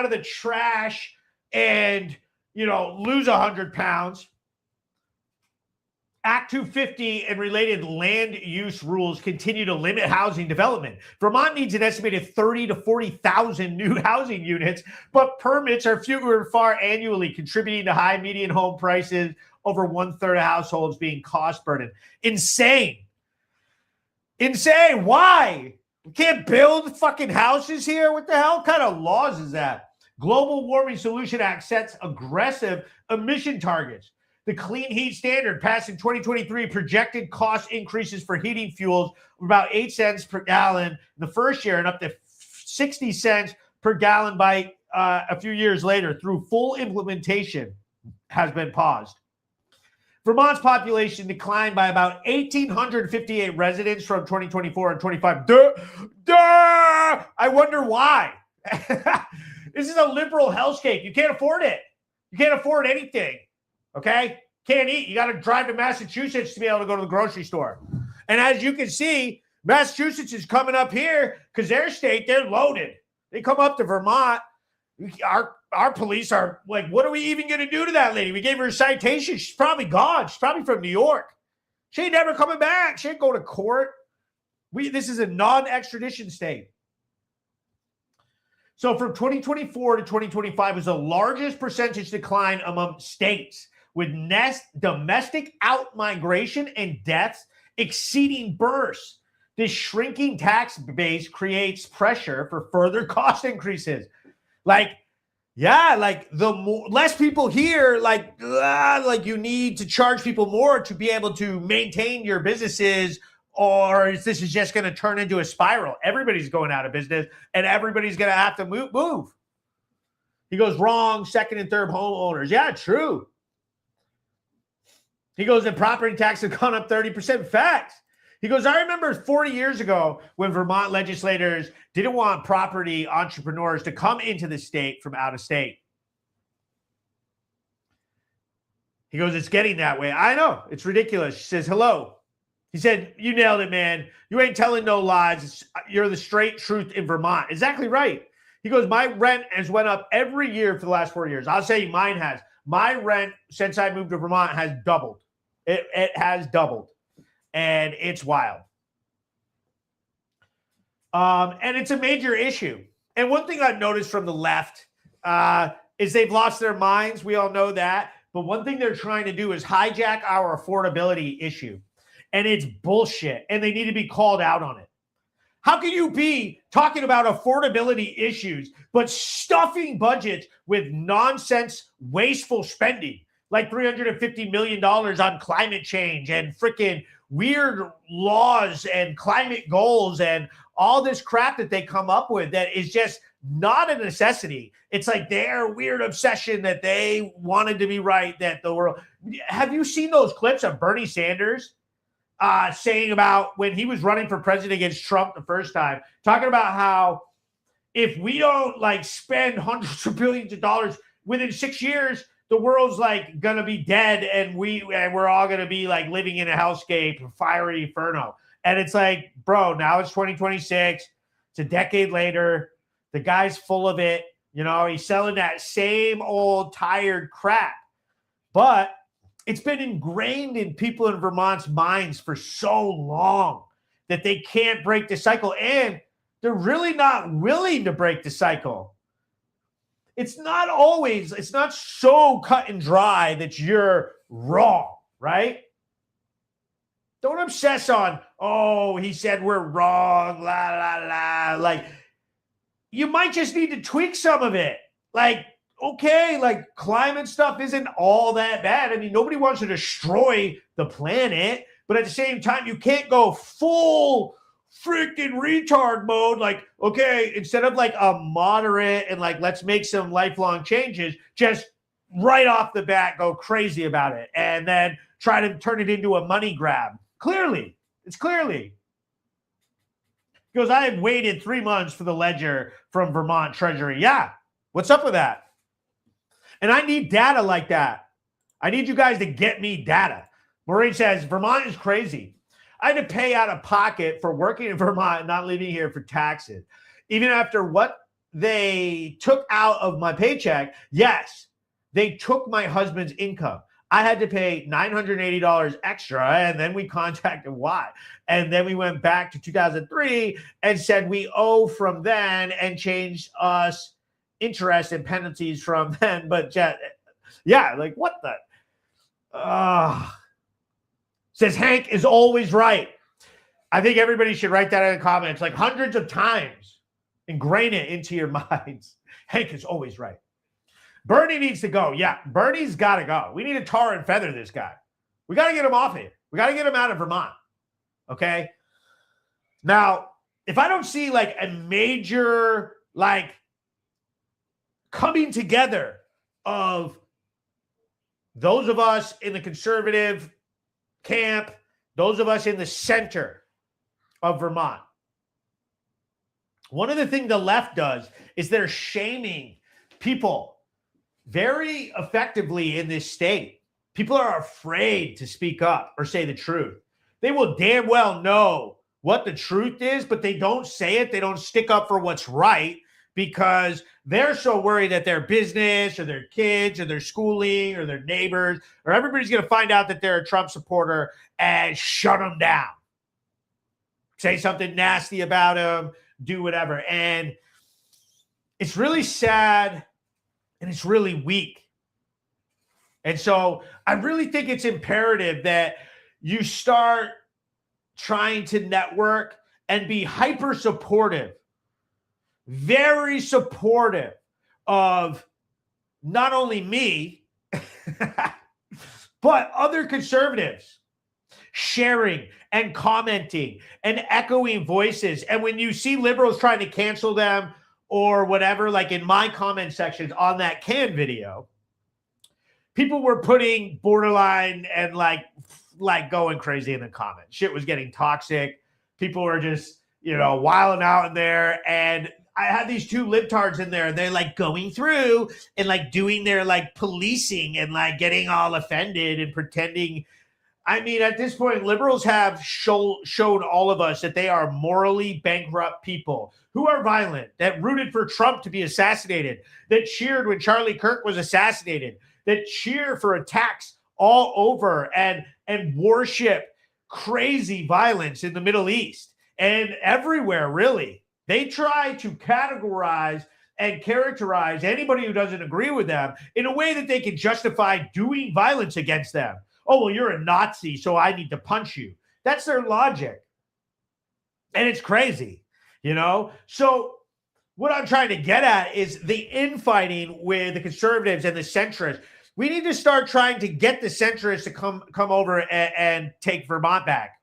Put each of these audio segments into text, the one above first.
out of the trash and, lose 100 pounds. Act 250 and related land use rules continue to limit housing development. Vermont needs an estimated 30 to 40,000 new housing units, but permits are fewer and far annually, contributing to high median home prices, over 1/3 of households being cost burdened. Insane. Why? We can't build fucking houses here? What the hell kind of laws is that? Global Warming Solution Act sets aggressive emission targets. The Clean Heat Standard passed in 2023 projected cost increases for heating fuels of about 8 cents per gallon in the first year and up to 60 cents per gallon by a few years later. Through full implementation has been paused. Vermont's population declined by about 1,858 residents from 2024 and 25. I wonder why. This is a liberal hellscape. You can't afford it. You can't afford anything. Okay? Can't eat. You got to drive to Massachusetts to be able to go to the grocery store. And as you can see, Massachusetts is coming up here because their state, they're loaded. They come up to Vermont. Our police are like, what are we even going to do to that lady? We gave her a citation. She's probably gone. She's probably from New York. She ain't never coming back. She ain't going to court. This is a non-extradition state. So from 2024 to 2025 was the largest percentage decline among states, with domestic out-migration and deaths exceeding births. This shrinking tax base creates pressure for further cost increases. The less people here, you need to charge people more to be able to maintain your businesses, or this is just going to turn into a spiral. Everybody's going out of business, and everybody's going to have to move. He goes, wrong, second and third homeowners. Yeah, true. He goes, and property taxes have gone up 30%. Facts. He goes, I remember 40 years ago when Vermont legislators didn't want property entrepreneurs to come into the state from out of state. He goes, it's getting that way. I know. It's ridiculous. She says, hello. He said, you nailed it, man. You ain't telling no lies. You're the straight truth in Vermont. Exactly right. He goes, my rent has went up every year for the last 4 years. I'll say mine has. My rent since I moved to Vermont has doubled. It has doubled. And it's wild. And it's a major issue. And one thing I've noticed from the left is they've lost their minds. We all know that. But one thing they're trying to do is hijack our affordability issue. And it's bullshit. And they need to be called out on it. How can you be talking about affordability issues, but stuffing budgets with nonsense, wasteful spending, like $350 million on climate change and freaking weird laws and climate goals and all this crap that they come up with that is just not a necessity. It's like their weird obsession that they wanted to be right, that the world. Have you seen those clips of Bernie Sanders saying about when he was running for president against Trump the first time, talking about how if we don't spend hundreds of billions of dollars within 6 years, the world's gonna be dead, and we're all gonna be living in a hellscape, a fiery inferno. And it's bro, now it's 2026. It's a decade later. The guy's full of it. He's selling that same old tired crap. But it's been ingrained in people in Vermont's minds for so long that they can't break the cycle, and they're really not willing to break the cycle. It's not so cut and dry that you're wrong, right? Don't obsess on, he said we're wrong, la, la, la. You might just need to tweak some of it. Climate stuff isn't all that bad. I mean, nobody wants to destroy the planet, but at the same time, you can't go full freaking retard mode. Instead of a moderate and let's make some lifelong changes, just right off the bat, go crazy about it and then try to turn it into a money grab. It's clearly. He goes, I have waited 3 months for the ledger from Vermont Treasury. Yeah. What's up with that? And I need data like that. I need you guys to get me data. Maureen says, Vermont is crazy. I had to pay out of pocket for working in Vermont and not living here for taxes. Even after what they took out of my paycheck, yes, they took my husband's income. I had to pay $980 extra, and then we contacted why. And then we went back to 2003 and said we owe from then and changed us interest and penalties from then. But yeah, like what the? Says Hank is always right. I think everybody should write that in the comments like hundreds of times. Ingrain it into your minds. Hank is always right. Bernie needs to go. Yeah, Bernie's got to go. We need to tar and feather this guy. We got to get him off here. We got to get him out of Vermont. Okay? Now, if I don't see like a major like coming together of those of us in the conservative camp, those of us in the center of Vermont, one of the things the left does is they're shaming people very effectively in this state. People are afraid to speak up or say the truth. They will damn well know what the truth is, but they don't say it. They don't stick up for what's right because they're so worried that their business or their kids or their schooling or their neighbors or everybody's going to find out that they're a Trump supporter and shut them down. Say something nasty about them, do whatever. And it's really sad and it's really weak. And so I really think it's imperative that you start trying to network and be hyper supportive, very supportive of not only me, but other conservatives sharing and commenting and echoing voices. And when you see liberals trying to cancel them or whatever, like in my comment sections on that Can video, people were putting borderline and like going crazy in the comments. Shit was getting toxic. People were just, wilding out in there. And I had these two libtards in there and they're like going through and like doing their like policing and like getting all offended and pretending. I mean, at this point, liberals have showed all of us that they are morally bankrupt people who are violent, that rooted for Trump to be assassinated, that cheered when Charlie Kirk was assassinated, that cheer for attacks all over and worship crazy violence in the Middle East and everywhere, really. They try to categorize and characterize anybody who doesn't agree with them in a way that they can justify doing violence against them. Oh, well, you're a Nazi, so I need to punch you. That's their logic. And it's crazy, So what I'm trying to get at is the infighting with the conservatives and the centrists. We need to start trying to get the centrists to come over and take Vermont back.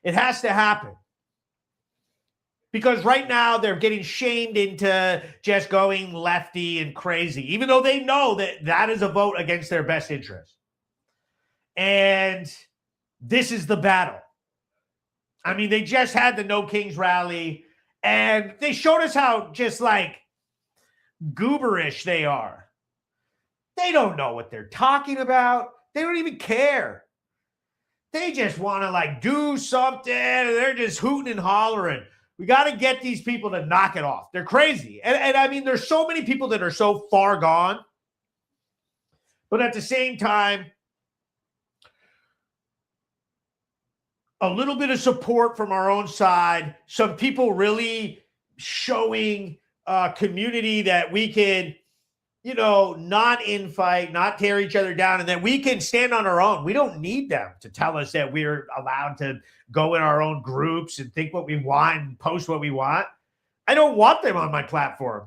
It has to happen. Because right now they're getting shamed into just going lefty and crazy, even though they know that that is a vote against their best interest. And this is the battle. I mean, they just had the No Kings rally, and they showed us how just like gooberish they are. They don't know what they're talking about. They don't even care. They just want to like do something, and they're just hooting and hollering. We got to get these people to knock it off. They're crazy. And I mean, there's so many people that are so far gone. But at the same time, a little bit of support from our own side, some people really showing community that we can, not infight, not tear each other down, and that we can stand on our own. We don't need them to tell us that we're allowed to go in our own groups and think what we want and post what we want. I don't want them on my platform.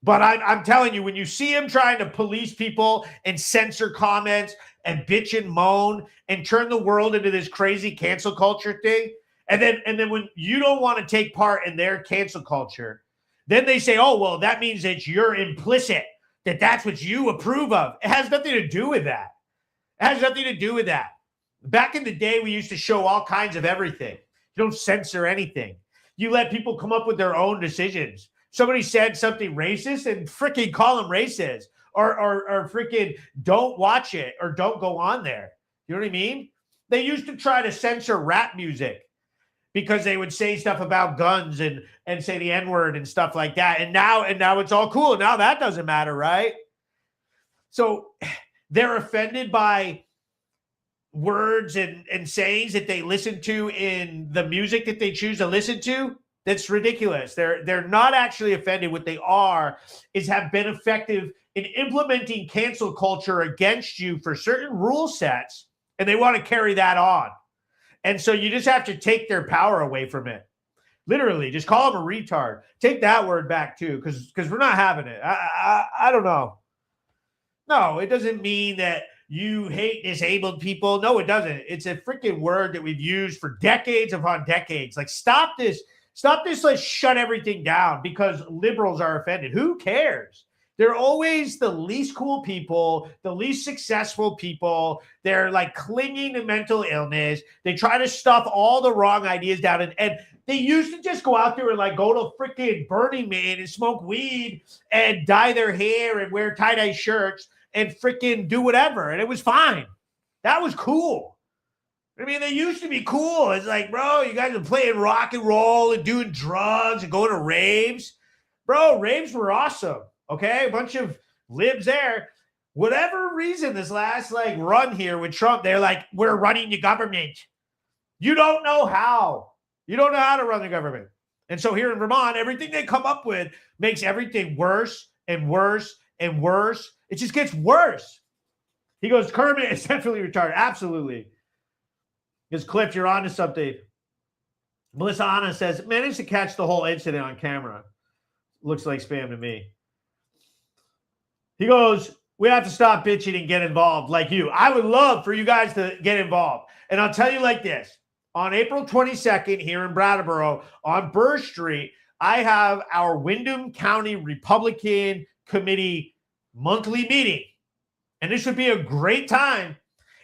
But I'm telling you, when you see him trying to police people and censor comments and bitch and moan and turn the world into this crazy cancel culture thing, and then when you don't want to take part in their cancel culture, then they say, oh, well, that means that you're implicit, that that's what you approve of. It has nothing to do with that. It has nothing to do with that. Back in the day, we used to show all kinds of everything. You don't censor anything. You let people come up with their own decisions. Somebody said something racist and freaking call them racist or freaking don't watch it or don't go on there. You know what I mean? They used to try to censor rap music. because they would say stuff about guns and say the N-word and stuff like that. And now it's all cool. Now that doesn't matter, right? So they're offended by words and sayings that they listen to in the music that they choose to listen to. That's ridiculous. They're not actually offended. What they are is have been effective in implementing cancel culture against you for certain rule sets, and they want to carry that on. And so you just have to take their power away from it. Literally, just call them a retard. Take that word back too, because we're not having it. I don't know. No, it doesn't mean that you hate disabled people. No, it doesn't. It's a freaking word that we've used for decades upon decades. Like, stop this. Stop this. Let's shut everything down because liberals are offended. Who cares? They're always the least cool people, the least successful people. They're like clinging to mental illness. They try to stuff all the wrong ideas down. And they used to just go out there and like go to freaking Burning Man and smoke weed and dye their hair and wear tie-dye shirts and freaking do whatever. And it was fine. That was cool. I mean, they used to be cool. It's like, bro, you guys are playing rock and roll and doing drugs and going to raves. Bro, raves were awesome. Okay, a bunch of libs there. Whatever reason, this last like run here with Trump, they're like, we're running the government. You don't know how. You don't know how to run the government. And so here in Vermont, everything they come up with makes everything worse and worse and worse. It just gets worse. He goes, Kermit is definitely retarded. Absolutely. Because Cliff, you're on to something. Melissa Anna says, managed to catch the whole incident on camera. Looks like spam to me. He goes, we have to stop bitching and get involved like you. I would love for you guys to get involved. And I'll tell you like this. On April 22nd here in Brattleboro on Burr Street, I have our Windham County Republican Committee monthly meeting. And this would be a great time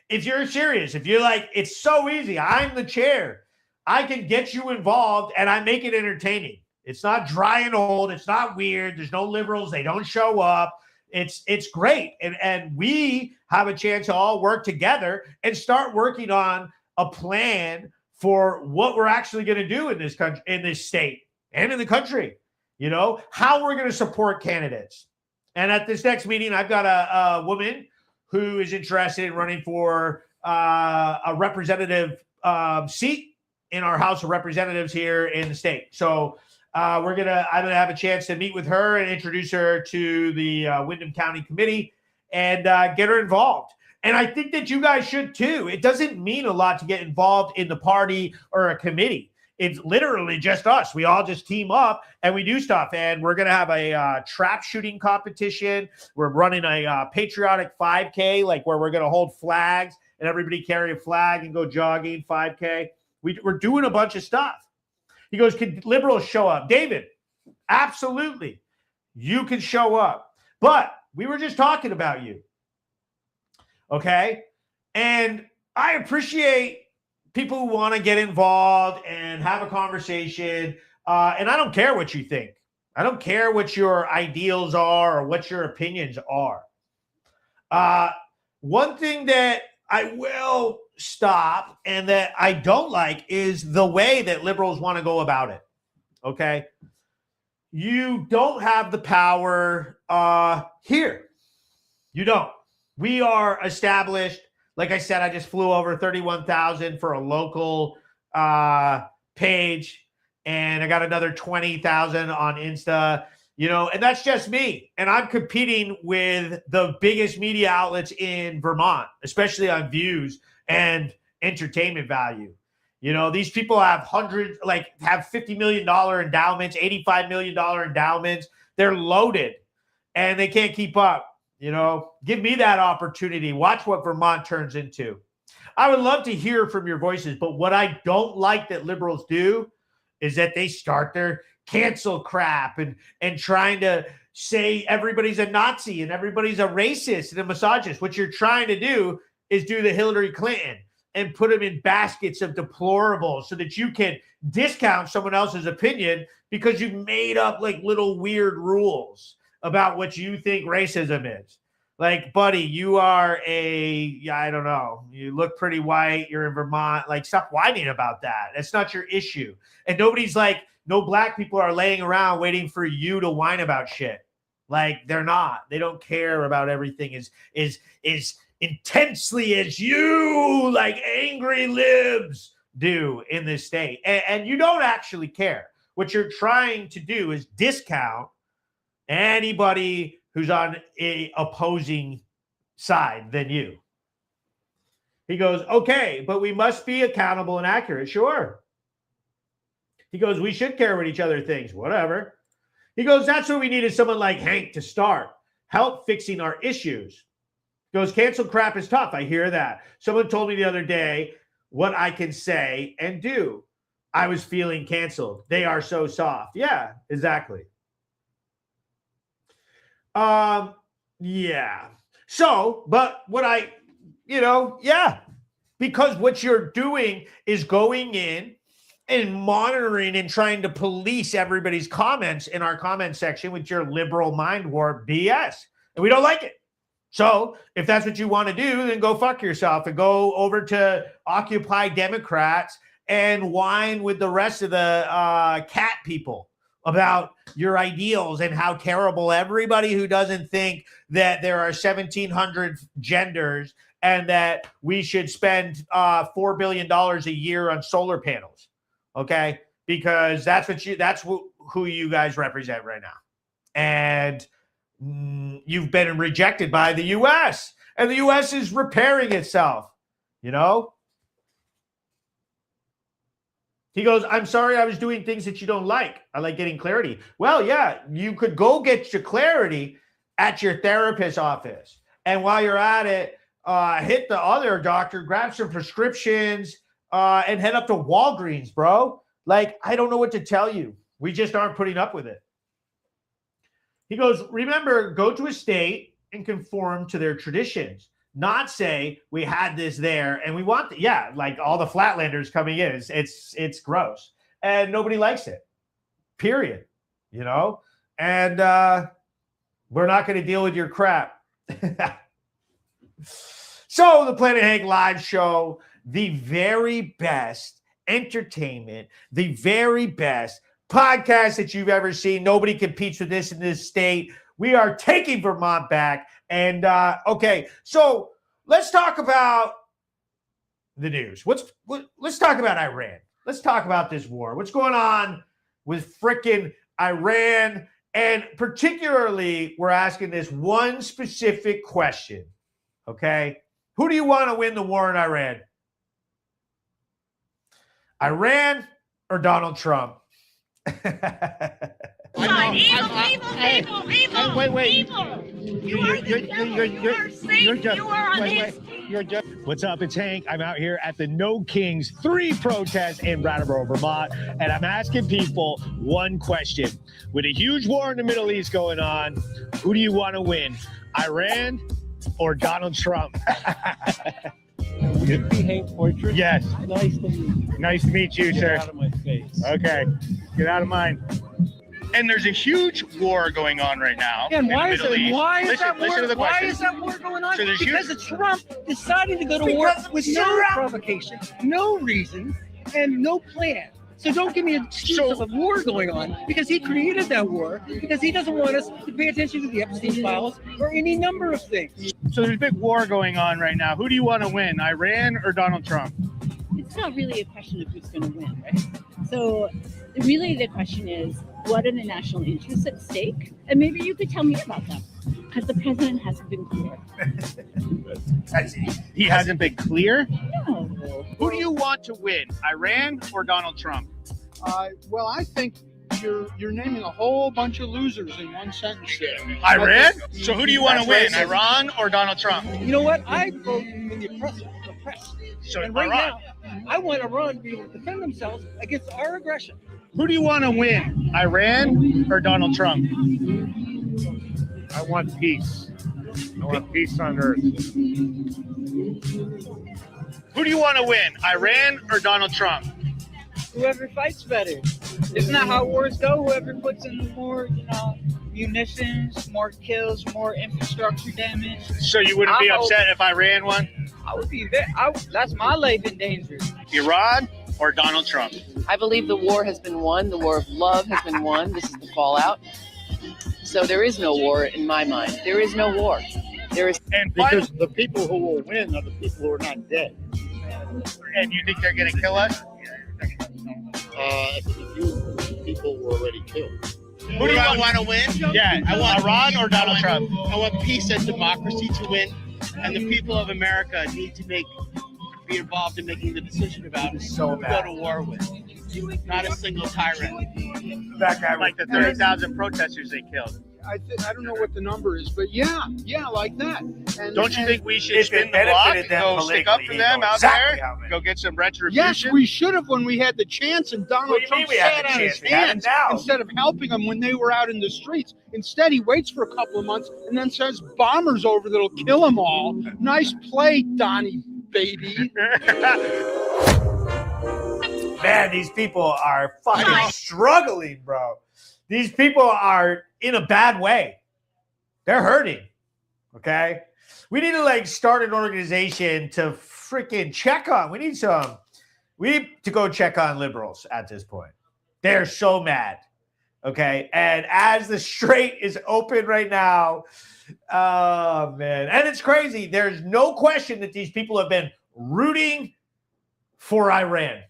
if you're serious. If you're like, it's so easy. I'm the chair. I can get you involved and I make it entertaining. It's not dry and old. It's not weird. There's no liberals. They don't show up. It's great. And we have a chance to all work together and start working on a plan for what we're actually going to do in this country, in this state and in the country, you know, how we're going to support candidates. And at this next meeting, I've got a woman who is interested in running for a representative seat in our House of Representatives here in the state. So I'm gonna have a chance to meet with her and introduce her to the Windham County Committee and get her involved. And I think that you guys should too. It doesn't mean a lot to get involved in the party or a committee. It's literally just us. We all just team up and we do stuff. And we're going to have a trap shooting competition. We're running a patriotic 5K, like where we're going to hold flags and everybody carry a flag and go jogging 5K. We're doing a bunch of stuff. He goes, can liberals show up? David, absolutely. You can show up. But we were just talking about you. Okay? And I appreciate people who want to get involved and have a conversation. And I don't care what you think. I don't care what your ideals are or what your opinions are. One thing that I will stop and that I don't like is the way that liberals want to go about it. Okay? You don't have the power here. You don't. We are established. Like I said, I just flew over 31,000 for a local page, and I got another 20,000 on Insta, you know, and that's just me. And I'm competing with the biggest media outlets in Vermont, especially on views and entertainment value. You know, these people have hundreds, like have $50 million endowments, $85 million endowments. They're loaded and they can't keep up. You know, give me that opportunity. Watch what Vermont turns into. I would love to hear from your voices, but what I don't like that liberals do is that they start their cancel crap and trying to say everybody's a Nazi and everybody's a racist and a misogynist. What you're trying to do is do the Hillary Clinton and put them in baskets of deplorables so that you can discount someone else's opinion because you made up like little weird rules about what you think racism is. Like, buddy, you are I don't know. You look pretty white. You're in Vermont. Like, stop whining about that. That's not your issue. And nobody's like, no black people are laying around waiting for you to whine about shit. Like, they're not. They don't care about everything is intensely as you, like angry libs do in this state. And you don't actually care. What you're trying to do is discount anybody who's on a opposing side than you. He goes, okay, but we must be accountable and accurate. Sure. He goes, we should care what each other thinks. Whatever. He goes, that's what we need is someone like Hank to start. Help fixing our issues. He goes, cancel crap is tough. I hear that. Someone told me the other day what I can say and do. I was feeling canceled. They are so soft. Yeah, exactly. Yeah. So, but what because what you're doing is going in and monitoring and trying to police everybody's comments in our comment section with your liberal mind warp BS. And we don't like it. So if that's what you want to do, then go fuck yourself and go over to Occupy Democrats and whine with the rest of the cat people about your ideals and how terrible everybody who doesn't think that there are 1,700 genders and that we should spend $4 billion a year on solar panels. Okay? Because who you guys represent right now. And you've been rejected by the U.S. and the U.S. is repairing itself, you know? He goes, I'm sorry I was doing things that you don't like. I like getting clarity. Well, yeah, you could go get your clarity at your therapist's office. And while you're at it, hit the other doctor, grab some prescriptions, and head up to Walgreens, bro. Like, I don't know what to tell you. We just aren't putting up with it. He goes, remember, go to a state and conform to their traditions. Not say we had this there and we want like all the flatlanders coming in. It's gross and nobody likes it. Period. You know? And we're not going to deal with your crap. So the Planet Hank live show, the very best entertainment, the very best podcast that you've ever seen. Nobody competes with this in this state. We are taking Vermont back. And okay, so let's talk about the news. Let's talk about Iran. Let's talk about this war. What's going on with frickin' Iran? And particularly, we're asking this one specific question. Okay, who do you want to win the war in Iran? Iran or Donald Trump? Evil. Wait. What's up? It's Hank. I'm out here at the No Kings 3 protest in Brattleboro, Vermont, and I'm asking people one question. With a huge war in the Middle East going on, who do you want to win? Iran or Donald Trump? Would it be Hank Fortress? Yes. Nice to meet you. Nice to meet you, sir. Get out of my face. Okay. Get out of mine. And there's a huge war going on right now. And why is that war going on? So because of Trump deciding to go to war with no provocation, no reason, and no plan. So don't give me an excuse of a war going on because he created that war because he doesn't want us to pay attention to the Epstein files or any number of things. So there's a big war going on right now. Who do you want to win, Iran or Donald Trump? It's not really a question of who's going to win, right? So really the question is, what are the national interests at stake? And maybe you could tell me about them because the president hasn't been clear. He hasn't been clear? No. Who do you want to win, Iran or Donald Trump? Well, I think you're naming a whole bunch of losers in one sentence there. Iran? So who do you want to win, Iran or Donald Trump? You know what? I vote for the oppressor. So and right Iran. now, I want Iran to be able to defend themselves against our aggression. Who do you want to win, Iran or Donald Trump? I want peace. I want peace on earth. Who do you want to win, Iran or Donald Trump? Whoever fights better. Isn't that how wars go? Whoever puts in more, munitions, more kills, more infrastructure damage. So you wouldn't be upset if I ran one? I would be that's my life in danger. Iran or Donald Trump? I believe the war has been won. The war of love has been won. This is the fallout. So there is no war in my mind. There is no war. There is, And Because the people who will win are the people who are not dead. and you think they're going to kill us? A few people were already killed. Who do you want to win? Yeah, I want Iran or Donald Trump. I want peace and democracy to win, and the people of America need to be involved in making the decision about who to go to war with. Not a single tyrant. That guy, like the 30,000 protesters they killed. I don't know what the number is, but yeah, like that. And, Don't you think we should If spin it the block benefited and them go stick up for politically, them you know out exactly there? how many. Go get some retribution? Yes, we should have when we had the chance, and Donald What do you Trump mean we had sat the on his chance? We had it hands now. instead of helping them when they were out in the streets. Instead, he waits for a couple of months and then sends bombers over that'll kill them all. Nice play, Donnie, baby. Man, these people are fucking struggling, bro. These people are in a bad way. They're hurting. Okay? We need to start an organization to freaking check on. We need to go check on liberals at this point. They're so mad. Okay? And as the strait is open right now, oh man. And it's crazy. There's no question that these people have been rooting for Iran.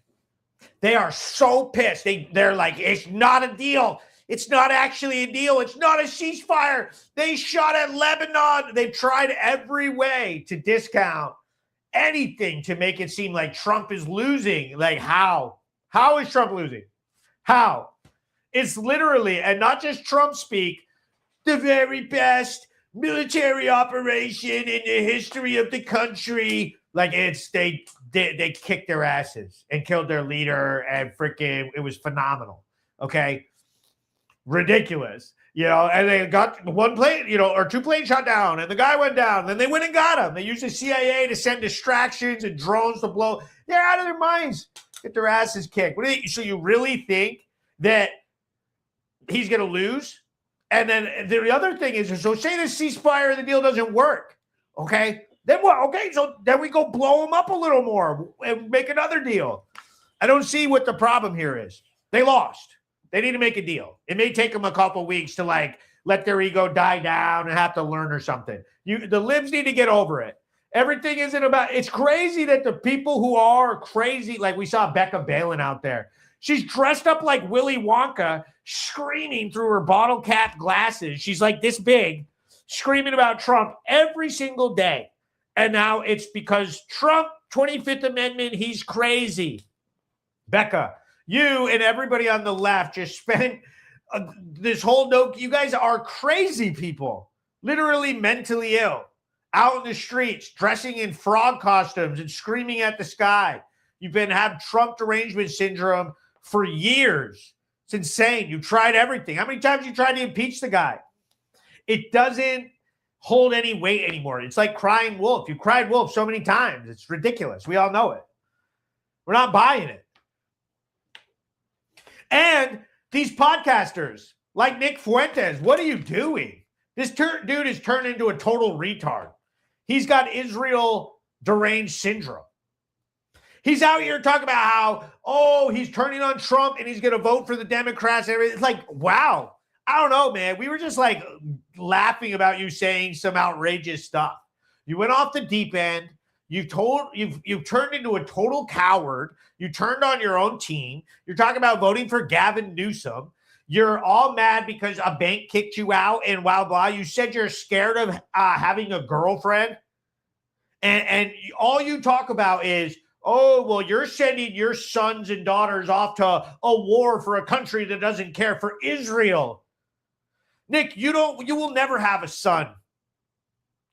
They are so pissed. They're like, it's not a deal. It's not actually a deal. It's not a ceasefire. They shot at Lebanon. They've tried every way to discount anything to make it seem like Trump is losing. Like how? How is Trump losing? How? It's literally, and not just Trump speak, the very best military operation in the history of the country. Like they kicked their asses and killed their leader, and freaking it was phenomenal. Okay. Ridiculous, and they got one plane, or two planes shot down, and the guy went down. Then they went and got him. They used the CIA to send distractions and drones to blow. They're out of their minds. Get their asses kicked. So you really think that he's going to lose? And then the other thing is, so say the ceasefire and the deal doesn't work, okay? Then what? Okay, so then we go blow them up a little more and make another deal. I don't see what the problem here is. They lost. They need to make a deal. It may take them a couple weeks to let their ego die down and have to learn or something. The libs need to get over it. Everything isn't about. It's crazy that the people who are crazy, like we saw Becca Balin out there. She's dressed up like Willy Wonka, screaming through her bottle cap glasses. She's like this big, screaming about Trump every single day. And now it's because Trump, 25th Amendment, he's crazy. Becca, you and everybody on the left just spent this whole you guys are crazy people, literally mentally ill, out in the streets, dressing in frog costumes and screaming at the sky. You've have Trump derangement syndrome for years. It's insane. You tried everything. How many times you tried to impeach the guy? It doesn't hold any weight anymore. It's like crying wolf. You cried wolf so many times. It's ridiculous. We all know it. We're not buying it. And these podcasters like Nick Fuentes, what are you doing? This dude has turned into a total retard. He's got Israel deranged syndrome. He's out here talking about how, he's turning on Trump and he's going to vote for the Democrats. It's like, wow. I don't know, man. We were just laughing about you saying some outrageous stuff. You went off the deep end. You've turned into a total coward. You turned on your own team. You're talking about voting for Gavin Newsom. You're all mad because a bank kicked you out and blah. You said you're scared of having a girlfriend. And all you talk about is, you're sending your sons and daughters off to a war for a country that doesn't care, for Israel. Nick, you will never have a son.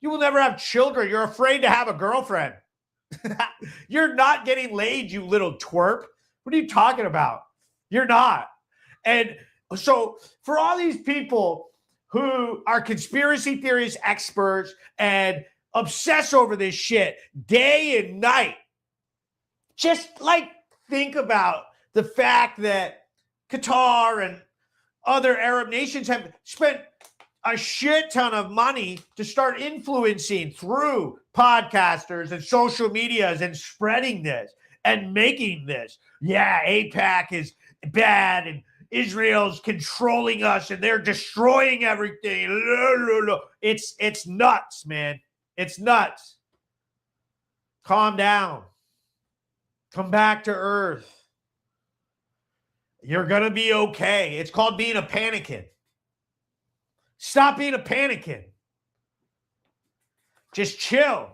You will never have children. You're afraid to have a girlfriend. You're not getting laid, you little twerp. What are you talking about? You're not. And so for all these people who are conspiracy theorist experts and obsess over this shit day and night, just think about the fact that Qatar and other Arab nations have spent a shit ton of money to start influencing through podcasters and social medias and spreading this and making this. Yeah, AIPAC is bad and Israel's controlling us and they're destroying everything. It's nuts, man. It's nuts. Calm down. Come back to earth. You're going to be okay. It's called being a panikin. Stop being a panikin. Just chill.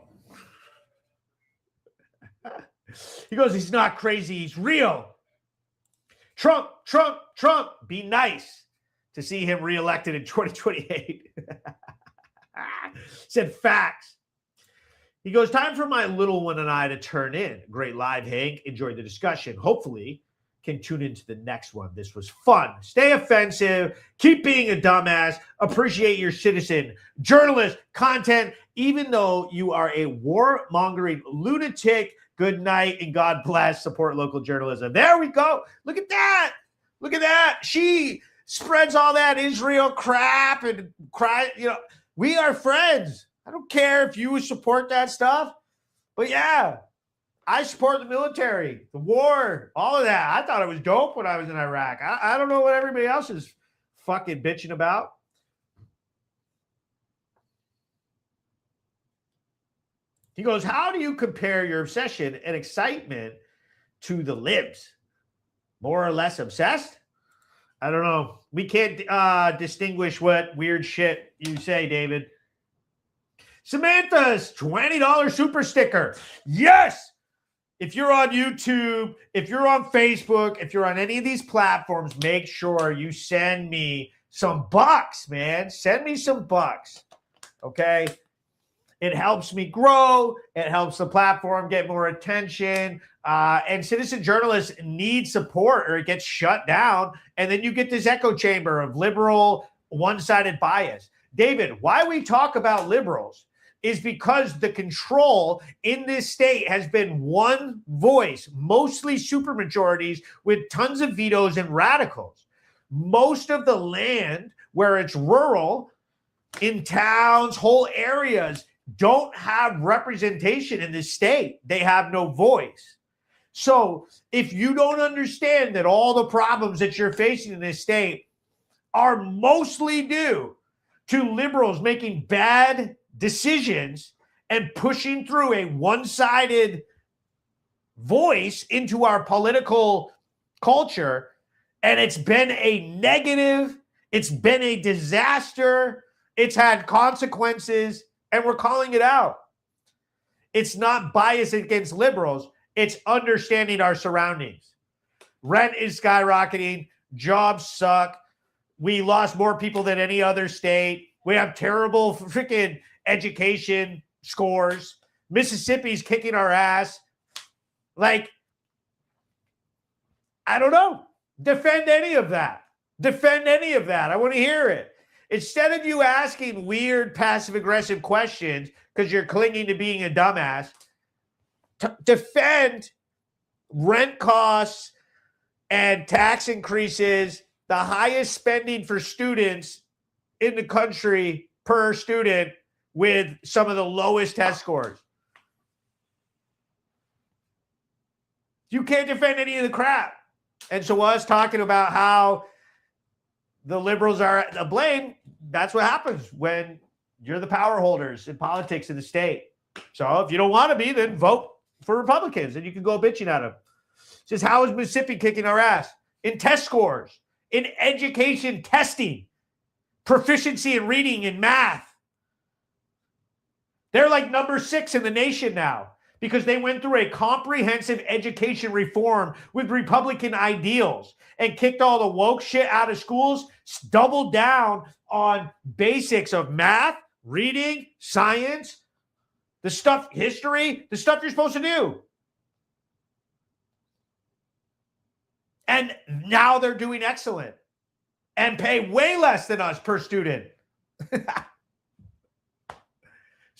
He goes, he's not crazy. He's real. Trump. Be nice to see him reelected in 2028. Said facts. He goes, time for my little one and I to turn in. Great live, Hank. Enjoyed the discussion. Hopefully can tune into the next one. This was fun. Stay offensive. Keep being a dumbass. Appreciate your citizen, journalist, content, even though you are a warmongering lunatic. Good night and God bless. Support local journalism. There we go. Look at that. Look at that. She spreads all that Israel crap and cry. You know, we are friends. I don't care if you support that stuff, but yeah, I support the military, the war, all of that. I thought it was dope when I was in Iraq. I don't know what everybody else is fucking bitching about. He goes, how do you compare your obsession and excitement to the libs? More or less obsessed? I don't know. We can't distinguish what weird shit you say, David. Samantha's $20 super sticker. Yes. If you're on YouTube, if you're on Facebook, if you're on any of these platforms, make sure you send me some bucks, man. Send me some bucks. Okay. It helps me grow. It helps the platform get more attention. And citizen journalists need support or it gets shut down. And then you get this echo chamber of liberal one-sided bias. David, why we talk about liberals is because the control in this state has been one voice, mostly supermajorities with tons of vetoes and radicals. Most of the land where it's rural, in towns, whole areas, don't have representation in this state. They have no voice. So if you don't understand that all the problems that you're facing in this state are mostly due to liberals making bad decisions and pushing through a one-sided voice into our political culture, and it's been a negative, it's been a disaster, it's had consequences, and we're calling it out. It's not bias against liberals, it's understanding our surroundings. Rent is skyrocketing, jobs suck, we lost more people than any other state, we have terrible freaking education scores. Mississippi's kicking our ass. Like, I don't know. Defend any of that. Defend any of that. I want to hear it. Instead of you asking weird passive-aggressive questions because you're clinging to being a dumbass, defend rent costs and tax increases, the highest spending for students in the country per student, with some of the lowest test scores. You can't defend any of the crap. And so us talking about how the liberals are to blame, that's what happens when you're the power holders in politics in the state. So if you don't want to be, then vote for Republicans and you can go bitching at them. Says, how is Mississippi kicking our ass? In test scores, in education testing, proficiency in reading and math. They're like number 6 in the nation now because they went through a comprehensive education reform with Republican ideals and kicked all the woke shit out of schools, doubled down on basics of math, reading, science, the stuff, history, the stuff you're supposed to do. And now they're doing excellent and pay way less than us per student.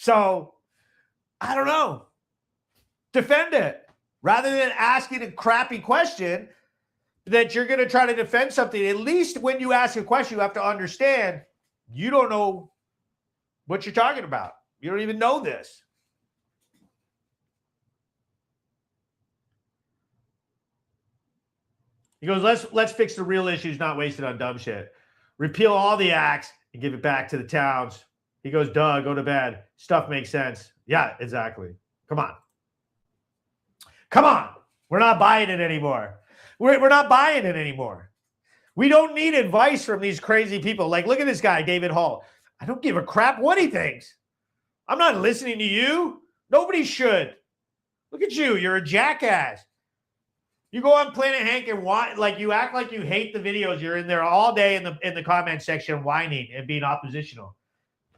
So, I don't know. Defend it. Rather than asking a crappy question that you're going to try to defend something, at least when you ask a question, you have to understand You don't know what you're talking about. You don't even know this. He goes, let's fix the real issues, not wasted on dumb shit. Repeal all the acts and give it back to the towns. He goes, duh, go to bed. Stuff makes sense. Yeah, exactly. Come on. Come on. We're not buying it anymore. We're not buying it anymore. We don't need advice from these crazy people. Like, look at this guy, David Hall. I don't give a crap what he thinks. I'm not listening to you. Nobody should. Look at you. You're a jackass. You go on Planet Hank and you act like you hate the videos. You're in there all day in the comment section whining and being oppositional.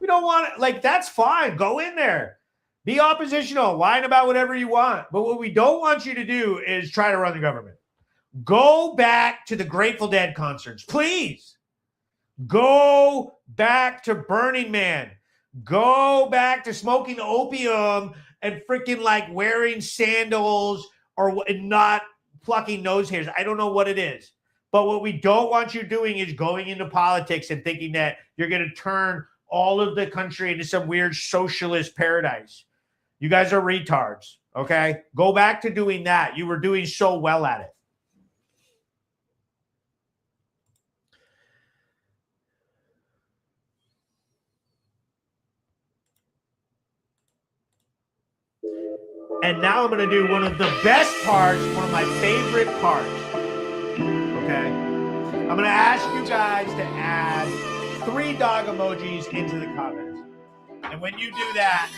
We don't want it. Like, that's fine. Go in there. Be oppositional. Whine about whatever you want. But what we don't want you to do is try to run the government. Go back to the Grateful Dead concerts. Please. Go back to Burning Man. Go back to smoking opium and freaking like wearing sandals or not plucking nose hairs. I don't know what it is. But what we don't want you doing is going into politics and thinking that you're going to turn all of the country into some weird socialist paradise. You guys are retards, okay? Go back to doing that. You were doing so well at it. And now I'm going to do one of the best parts, one of my favorite parts. Okay? I'm going to ask you guys to add 3 dog emojis into the comments. And when you do that,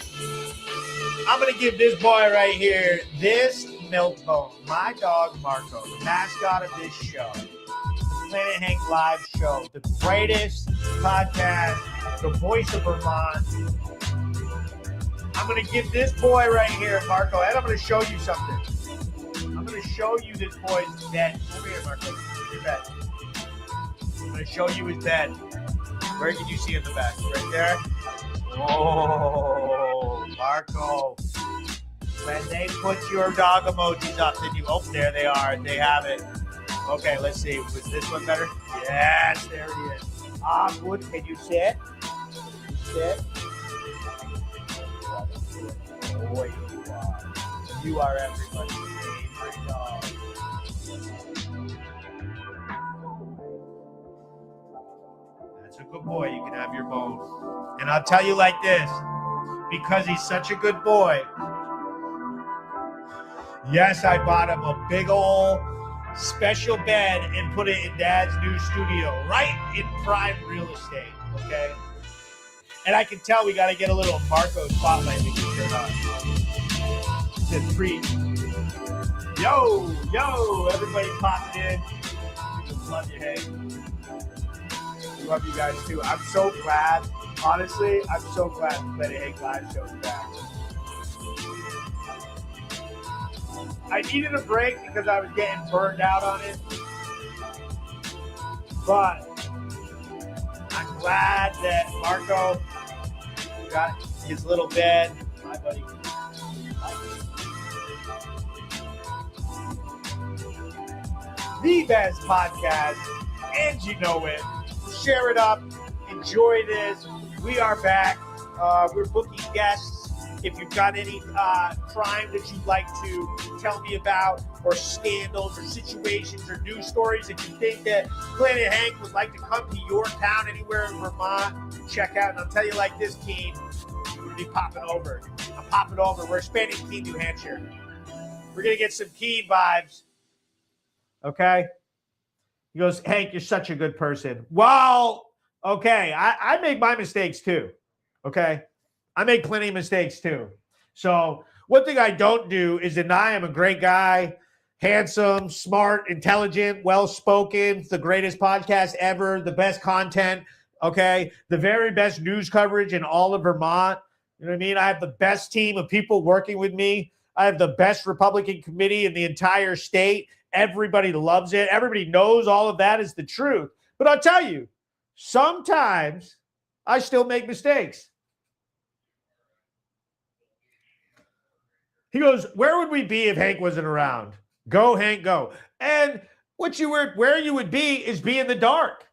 I'm going to give this boy right here this milk bone. My dog, Marco, the mascot of this show. The Planet Hank Live show. The greatest podcast. The voice of Vermont. I'm going to give this boy right here, Marco, and I'm going to show you something. I'm going to show you this boy's bed. Over here, Marco. Your bed. I'm going to show you his bed. Where can you see in the back? Right there? Oh, Marco. When they put your dog emojis up, then you, oh, there they are. They have it. Okay, let's see. Was this one better? Yes, there he is. Ah, good. Can you sit? Sit. Boy, you are. You are everybody's favorite dog. That's a good boy. You can have your bone. And I'll tell you like this, because he's such a good boy. Yes, I bought him a big old special bed and put it in Dad's new studio, right in prime real estate, okay? And I can tell we got to get a little Marco spotlight we can turn on. It's a treat. Yo, everybody popping in. We love you, hey. We love you guys too. I'm so glad. Honestly, I'm so glad the Planet Hank Live show's back. I needed a break because I was getting burned out on it. But I'm glad that Marco got his little bed. Hi, buddy. The best podcast, and you know it. Share it up. Enjoy this. We are back. We're booking guests. If you've got any crime that you'd like to tell me about, or scandals, or situations, or news stories that you think that Planet Hank would like to come to your town anywhere in Vermont, check out. And I'll tell you like this, Keene, we're going to be popping over. I'm popping over. We're expanding Keene, New Hampshire. We're going to get some Keene vibes. Okay? He goes, Hank, you're such a good person. Well, okay, I make my mistakes too. Okay? I make plenty of mistakes too. So one thing I don't do is deny I'm a great guy, handsome, smart, intelligent, well-spoken, the greatest podcast ever, the best content, okay? The very best news coverage in all of Vermont. You know what I mean? I have the best team of people working with me. I have the best Republican committee in the entire state. Everybody loves it. Everybody knows all of that is the truth. But I'll tell you, sometimes I still make mistakes. He goes, where would we be if Hank wasn't around? Go, Hank, go. And where you would be is be in the dark.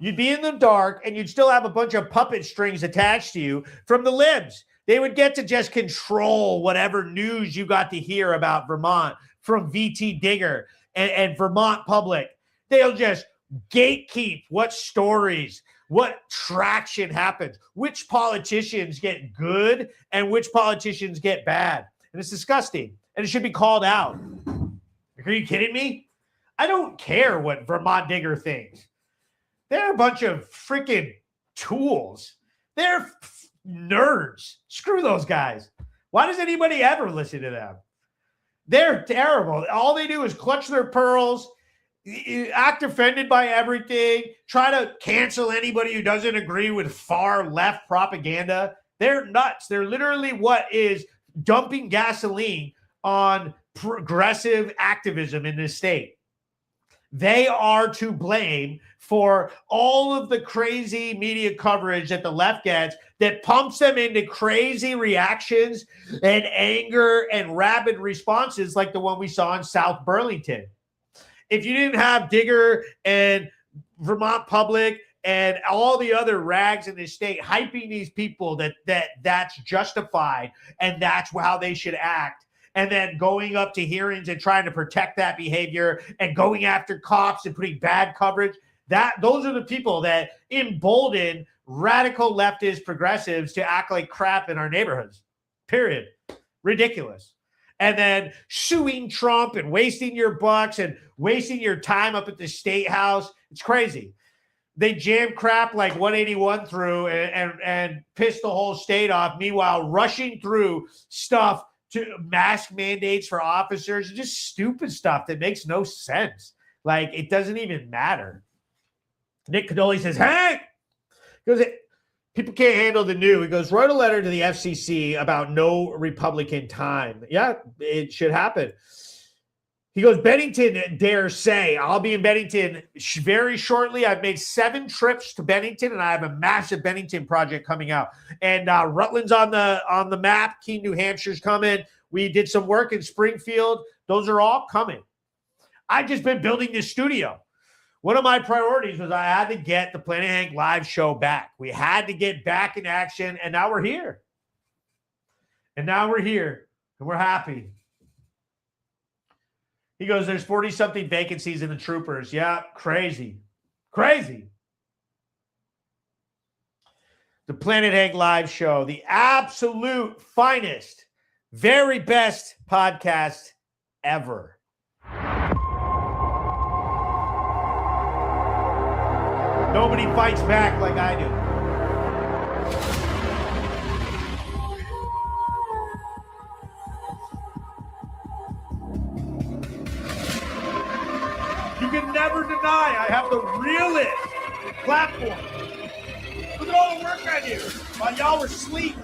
You'd be in the dark, and you'd still have a bunch of puppet strings attached to you from the libs. They would get to just control whatever news you got to hear about Vermont from VT Digger and Vermont Public. They'll just gatekeep what stories, what traction happens, which politicians get good and which politicians get bad. And it's disgusting. And it should be called out. Are you kidding me? I don't care what Vermont Digger thinks. They're a bunch of freaking tools. They're nerds. Screw those guys. Why does anybody ever listen to them? They're terrible. All they do is clutch their pearls, act offended by everything, try to cancel anybody who doesn't agree with far left propaganda. They're nuts. They're literally what is dumping gasoline on progressive activism in this state. They are to blame for all of the crazy media coverage that the left gets that pumps them into crazy reactions and anger and rabid responses like the one we saw in South Burlington. If you didn't have Digger and Vermont Public and all the other rags in the state hyping these people that's justified and that's how they should act, and then going up to hearings and trying to protect that behavior and going after cops and putting bad coverage, those are the people that embolden radical leftist progressives to act like crap in our neighborhoods. Period. Ridiculous. And then suing Trump and wasting your bucks and wasting your time up at the state house. It's crazy. They jam crap like 181 through and piss the whole state off. Meanwhile, rushing through stuff to mask mandates for officers, just stupid stuff that makes no sense. Like, it doesn't even matter. Nick Cadoli says, Hank, goes, people can't handle the new. He goes, write a letter to the FCC about no Republican time. Yeah, it should happen. He goes, Bennington dare say, I'll be in Bennington very shortly. I've made 7 trips to Bennington, and I have a massive Bennington project coming out. And Rutland's on the map. Keene, New Hampshire's coming. We did some work in Springfield. Those are all coming. I've just been building this studio. One of my priorities was I had to get the Planet Hank live show back. We had to get back in action, and now we're here. And we're happy. He goes, there's 40-something vacancies in the troopers. Yeah, crazy. Crazy. The Planet Hank live show, the absolute finest, very best podcast ever. Nobody fights back like I do. You can never deny I have the realest platform. Look at all the work I do while y'all were asleep.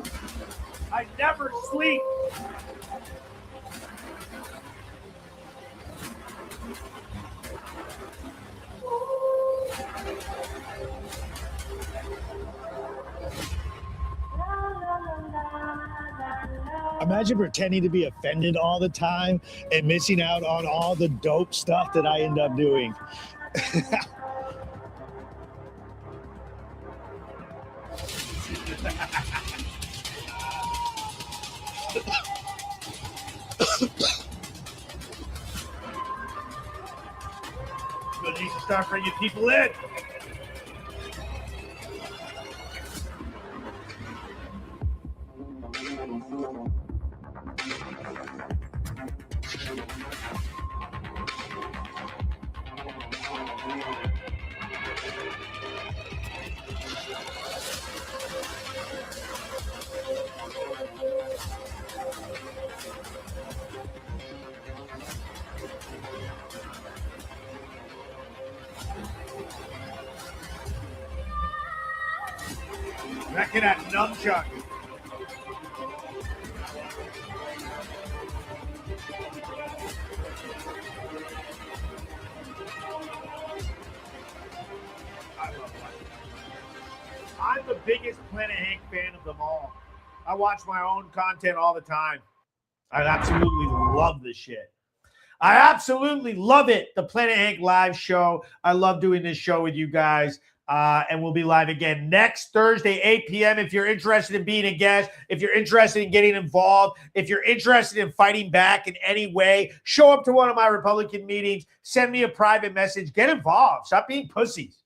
I never sleep. Imagine pretending to be offended all the time and missing out on all the dope stuff that I end up doing. We'll need to start bringing people in. Back in that nunchuck. I'm the biggest Planet Hank fan of them all. I watch my own content all the time. I absolutely love this shit. I absolutely love it. The Planet Hank live show. I love doing this show with you guys. And we'll be live again next Thursday, 8 p.m. If you're interested in being a guest, if you're interested in getting involved, if you're interested in fighting back in any way, show up to one of my Republican meetings, send me a private message, get involved. Stop being pussies.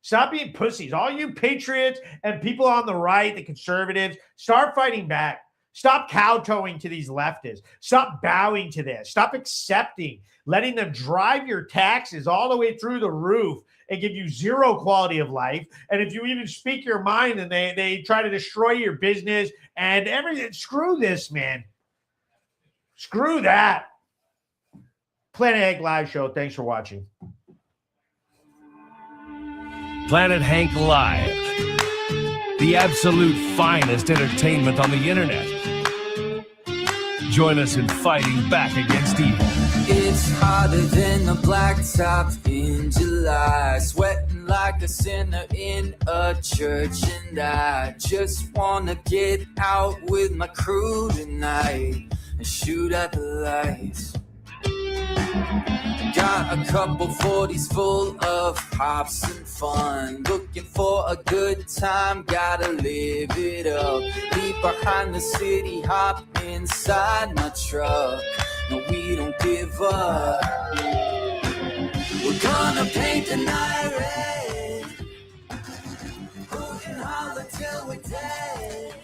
Stop being pussies. All you patriots and people on the right, the conservatives, start fighting back. Stop kowtowing to these leftists. Stop bowing to this. Stop accepting, letting them drive your taxes all the way through the roof and give you zero quality of life. And if you even speak your mind, and they try to destroy your business and everything. Screw this, man. Screw that. Planet Hank Live Show. Thanks for watching. Planet Hank Live, the absolute finest entertainment on the internet. Join us in fighting back against evil. It's hotter than the blacktop in July, sweating like a sinner in a church, and I just wanna get out with my crew tonight and shoot at the lights. Got a couple 40s full of pops and fun, looking for a good time, gotta live it up. Leave behind the city, hop inside my truck. No, we don't give up. We're gonna paint the night red, hoot and holler till we're dead.